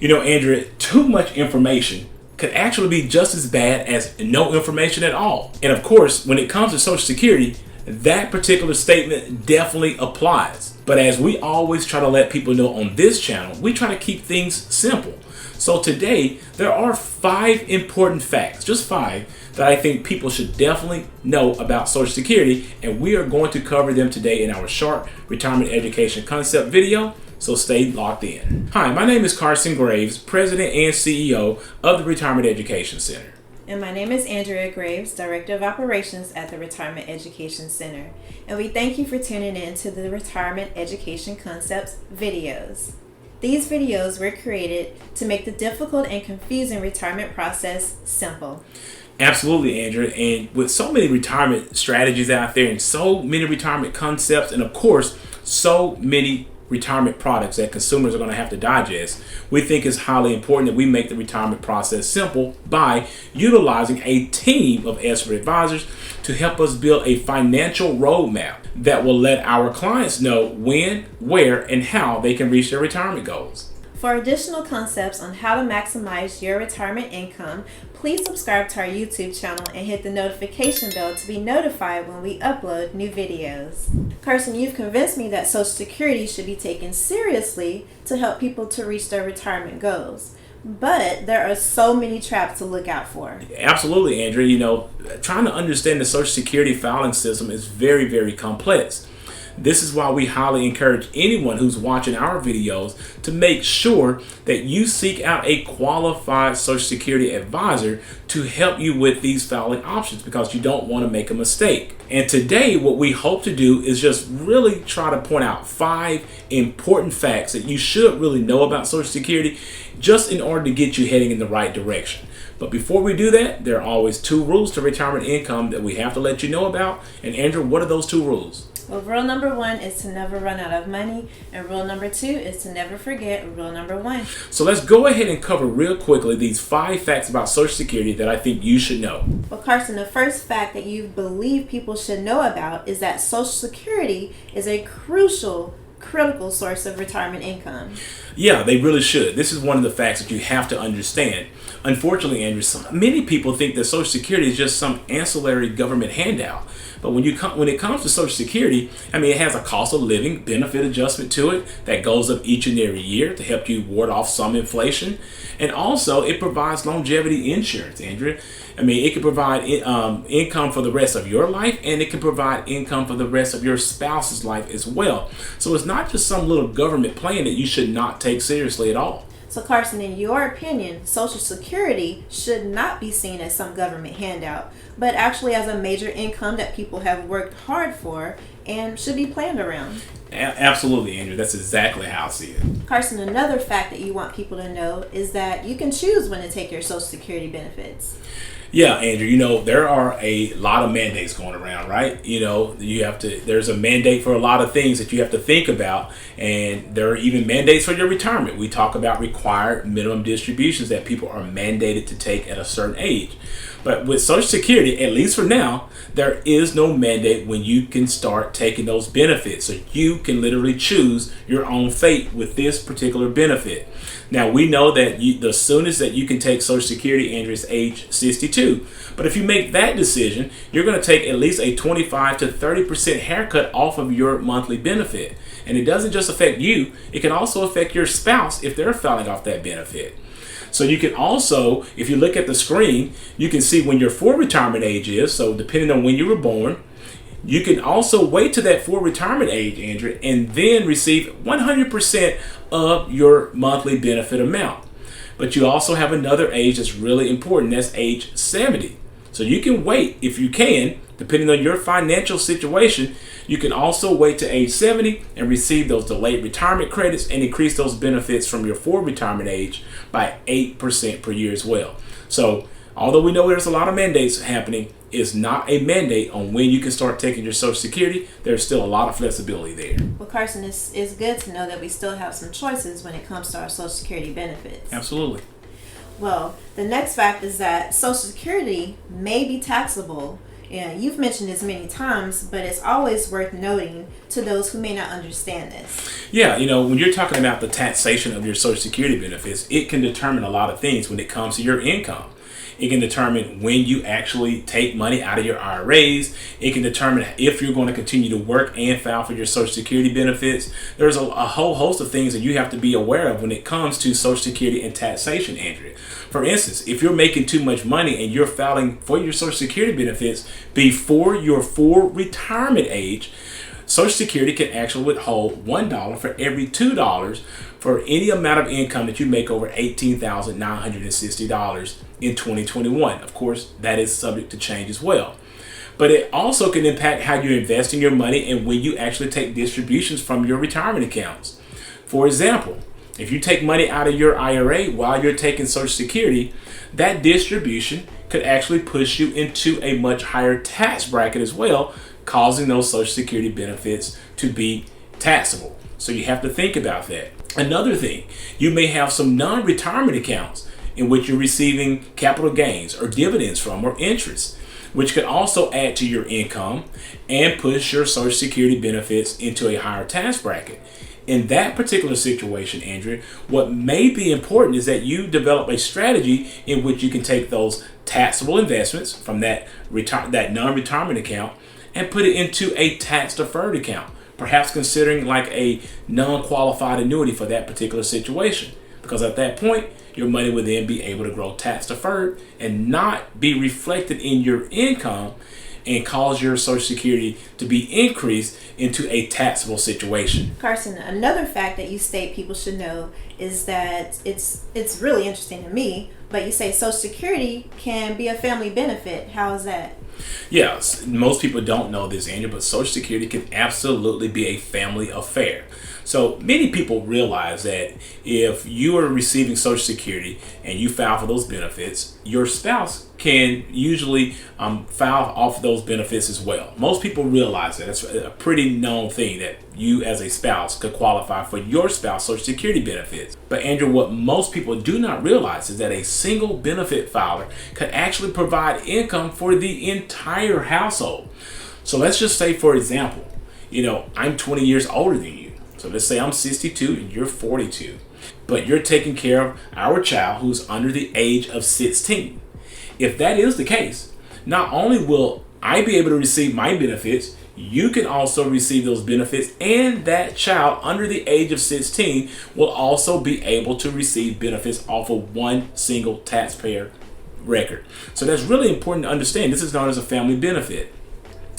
You know, Andrea, too much information could actually be just as bad as no information at all. And of course, when it comes to Social Security, that particular statement definitely applies. But as we always try to let people know on this channel, we try to keep things simple. So today, there are 5 important facts, just 5, that I think people should definitely know about Social Security, and we are going to cover them today in our short retirement education concept video. So stay locked in. Hi, my name is Carson Graves, President and CEO of the Retirement Education Center. And my name is Andrea Graves, Director of Operations at the Retirement Education Center. And we thank you for tuning in to the Retirement Education Concepts videos. These videos were created to make the difficult and confusing retirement process simple. Absolutely, Andrea. And with so many retirement strategies out there and so many retirement concepts, and of course, so many retirement products that consumers are going to have to digest, we think it's highly important that we make the retirement process simple by utilizing a team of expert advisors to help us build a financial roadmap that will let our clients know when, where, and how they can reach their retirement goals. For additional concepts on how to maximize your retirement income, please subscribe to our YouTube channel and hit the notification bell to be notified when we upload new videos. Carson, you've convinced me that Social Security should be taken seriously to help people to reach their retirement goals. But there are so many traps to look out for. Absolutely, Andrea. You know, trying to understand the Social Security filing system is very, very complex. This is why we highly encourage anyone who's watching our videos to make sure that you seek out a qualified Social Security advisor to help you with these filing options, because you don't want to make a mistake. And today, what we hope to do is just really try to point out 5 important facts that you should really know about Social Security, just in order to get you heading in the right direction. But before we do that, there are always 2 rules to retirement income that we have to let you know about. And Andrew, what are those 2 rules? Well, rule number 1 is to never run out of money, and rule number 2 is to never forget rule number 1. So let's go ahead and cover real quickly these 5 facts about Social Security that I think you should know. Well, Carson, the first fact that you believe people should know about is that Social Security is a critical source of retirement income. Yeah, they really should. This is one of the facts that you have to understand. Unfortunately, Andrew, many people think that Social Security is just some ancillary government handout. But when it comes to Social Security, I mean, it has a cost of living benefit adjustment to it that goes up each and every year to help you ward off some inflation. And also, it provides longevity insurance, Andrea. I mean, it can provide income for the rest of your life, and it can provide income for the rest of your spouse's life as well. So it's not just some little government plan that you should not take seriously at all. So Carson, in your opinion, Social Security should not be seen as some government handout, but actually as a major income that people have worked hard for and should be planned around. Absolutely, Andrew. That's exactly how I see it. Carson, another fact that you want people to know is that you can choose when to take your Social Security benefits. Yeah, Andrew, you know, there are a lot of mandates going around, right? You know, there's a mandate for a lot of things that you have to think about, and there are even mandates for your retirement. We talk about required minimum distributions that people are mandated to take at a certain age. But with Social Security, at least for now, there is no mandate when you can start taking those benefits. So you can literally choose your own fate with this particular benefit. Now, we know that the soonest that you can take Social Security, Andrew, is age 62. But if you make that decision, you're going to take at least a 25 to 30% haircut off of your monthly benefit. And it doesn't just affect you, it can also affect your spouse if they're filing off that benefit. So you can also, if you look at the screen, you can see when your full retirement age is. So depending on when you were born, you can also wait to that full retirement age, Andrew, and then receive 100% of your monthly benefit amount. But you also have another age that's really important. That's age 70. So you can wait if you can, depending on your financial situation. You can also wait to age 70 and receive those delayed retirement credits and increase those benefits from your full retirement age by 8% per year as well. So although we know there's a lot of mandates happening, it's not a mandate on when you can start taking your Social Security. There's still a lot of flexibility there. Well, Carson, it's good to know that we still have some choices when it comes to our Social Security benefits. Absolutely. Well, the next fact is that Social Security may be taxable. Yeah, you've mentioned this many times, but it's always worth noting to those who may not understand this. Yeah, when you're talking about the taxation of your Social Security benefits, it can determine a lot of things when it comes to your income. It can determine when you actually take money out of your IRAs. It can determine if you're going to continue to work and file for your Social Security benefits. There's a whole host of things that you have to be aware of when it comes to Social Security and taxation, Andrea. For instance, if you're making too much money and you're filing for your Social Security benefits before your full retirement age, Social Security can actually withhold $1 for every $2 for any amount of income that you make over $18,960 in 2021. Of course, that is subject to change as well. But it also can impact how you're investing your money and when you actually take distributions from your retirement accounts. For example, if you take money out of your IRA while you're taking Social Security, that distribution could actually push you into a much higher tax bracket as well, causing those Social Security benefits to be taxable. So you have to think about that. Another thing, you may have some non-retirement accounts in which you're receiving capital gains or dividends from or interest, which could also add to your income and push your Social Security benefits into a higher tax bracket. In that particular situation, Andrea, what may be important is that you develop a strategy in which you can take those taxable investments from that non-retirement account and put it into a tax-deferred account, perhaps considering like a non-qualified annuity for that particular situation. Because at that point, your money would then be able to grow tax-deferred and not be reflected in your income and cause your Social Security to be increased into a taxable situation. Carson, another fact that you state people should know is that it's really interesting to me, but you say Social Security can be a family benefit. How is that? Yes, most people don't know this, Andrew, but Social Security can absolutely be a family affair. So many people realize that if you are receiving Social Security and you file for those benefits, your spouse can usually file off those benefits as well. Most people realize that. It's a pretty known thing that you as a spouse could qualify for your spouse Social Security benefits. But Andrew, what most people do not realize is that a single benefit filer could actually provide income for the entire household. So let's just say, for example, I'm 20 years older than you. So let's say I'm 62 and you're 42, but you're taking care of our child who's under the age of 16. If that is the case, not only will I be able to receive my benefits, you can also receive those benefits, and that child under the age of 16 will also be able to receive benefits off of one single taxpayer record. So that's really important to understand. This is known as a family benefit.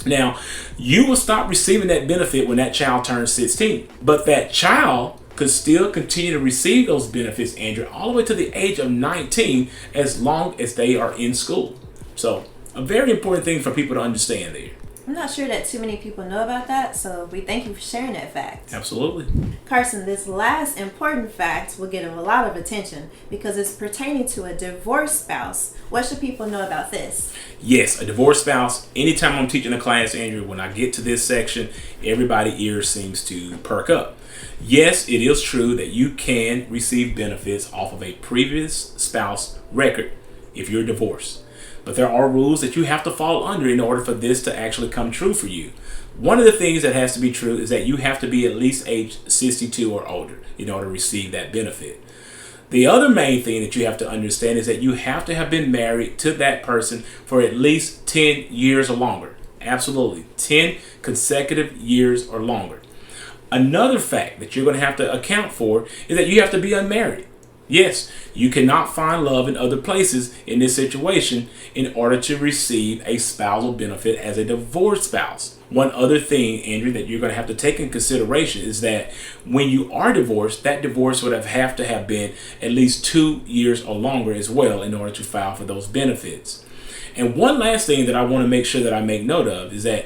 Now, you will stop receiving that benefit when that child turns 16, but that child could still continue to receive those benefits, Andrew, all the way to the age of 19, as long as they are in school. So, a very important thing for people to understand there. I'm not sure that too many people know about that, so we thank you for sharing that fact. Absolutely. Carson, this last important fact will get a lot of attention because it's pertaining to a divorced spouse. What should people know about this? Yes, a divorced spouse. Anytime I'm teaching a class, Andrew, when I get to this section, everybody's ears seems to perk up. Yes, it is true that you can receive benefits off of a previous spouse record if you're divorced. But there are rules that you have to fall under in order for this to actually come true for you. One of the things that has to be true is that you have to be at least age 62 or older in order to receive that benefit. The other main thing that you have to understand is that you have to have been married to that person for at least 10 years or longer. Absolutely, 10 consecutive years or longer. Another fact that you're going to have to account for is that you have to be unmarried. Yes, you cannot find love in other places in this situation in order to receive a spousal benefit as a divorced spouse. One other thing, Andrew, that you're going to have to take in consideration is that when you are divorced, that divorce would have to have been at least 2 years or longer as well in order to file for those benefits. And one last thing that I want to make sure that I make note of is that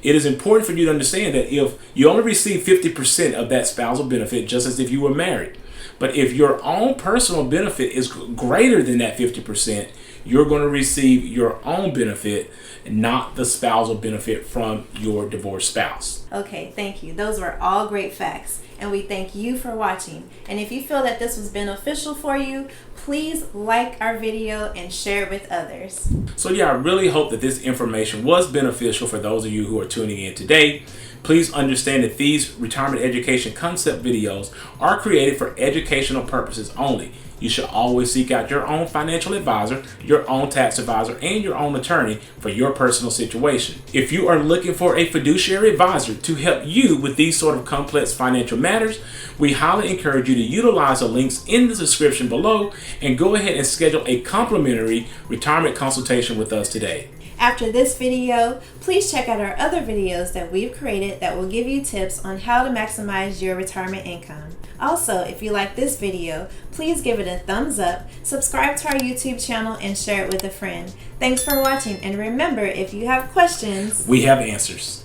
it is important for you to understand that if you only receive 50% of that spousal benefit, just as if you were married, but if your own personal benefit is greater than that 50%, you're going to receive your own benefit, not the spousal benefit from your divorced spouse. Okay, thank you. Those were all great facts, and we thank you for watching. And if you feel that this was beneficial for you, please like our video and share it with others. So yeah, I really hope that this information was beneficial for those of you who are tuning in today. Please understand that these retirement education concept videos are created for educational purposes only. You should always seek out your own financial advisor, your own tax advisor, and your own attorney for your personal situation. If you are looking for a fiduciary advisor to help you with these sort of complex financial matters, we highly encourage you to utilize the links in the description below and go ahead and schedule a complimentary retirement consultation with us today. After this video, please check out our other videos that we've created that will give you tips on how to maximize your retirement income. Also, if you like this video, please give it a thumbs up, subscribe to our YouTube channel, and share it with a friend. Thanks for watching, and remember, if you have questions, we have answers.